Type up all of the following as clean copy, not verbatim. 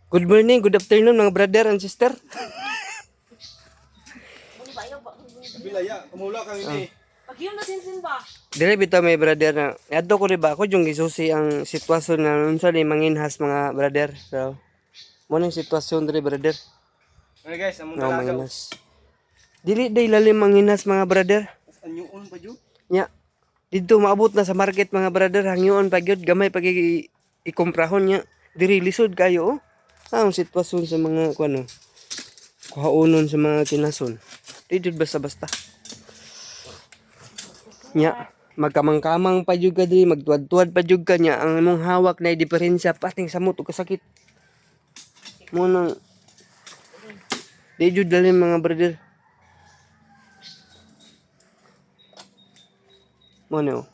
Good morning, good afternoon mga brother and sister. Bilaya, kumula kami ni. Pag yun nasinsin ba? Dire bitaw may brother na. Adto ko rin ba ako yung gisusi ang sitwasyon na unsa ni manginhas mga brother. So, mo ning sitwasyon dire brother. Ano guys, among Nga dalaga. manginhas. Dili day lalim manginhas mga brother. Anyuon pa jud. Nya. Dito maabot na sa market mga brother, hangyoon pa gyud gamay pag ikomprahon nya. Diri lisod kayo oh. Ang sitwasyon sa mga kuno. Kuhaunon sa mga kinason. Dito basta-basta. Nya, magkamang-kamang pa jud ka diri, magtuad-tuad pa jud ka nya. Ang imong hawak na diferensya pating samot ug kasakit. Mo nang di jud dali mga brother. Mo no.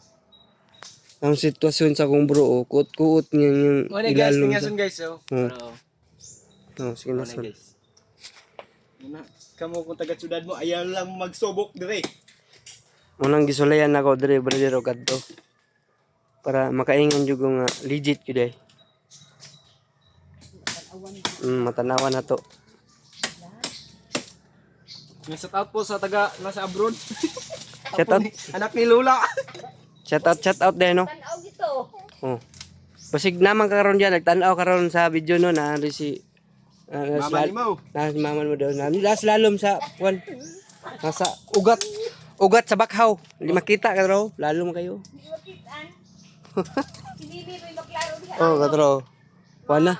Ang sitwasyon sa kong bro, oh, kuot-kuot nga yung Ano guys, ilalom tingason guys oh. Hmm. Oh, sige na Ano son. guys. Muna, kamo kung taga syudad mo, ayaw lang magsubok dire. Unang gisulayan ako diri brother og adto. Para makaingon jud ko nga legit gyud ay. Matanawan na to. Nga shout out po sa taga nasa abroad. Shout out. Anak ni Lula. Shout out din no. Tanaw dito. Oh. Pasig naman karon diyan nagtan-aw karon sa video no na si Mama ni mo. si mama mo daw. Nas lalom sa kwan. Nasa ugat sa bakhaw. Hindi makita ka raw. Lalom kayo. Di mo kitaan. Hindi may maklaro diha. Oh, katro. Wana.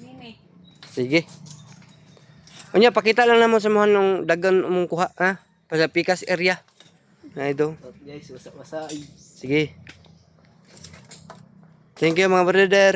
Nini. Sige. Unya pakita lang namo sa mga nung dagan umong kuha ha. Sa Pikas area. Na ito. Guys, wasa-wasa. Sige. Thank you mga brother.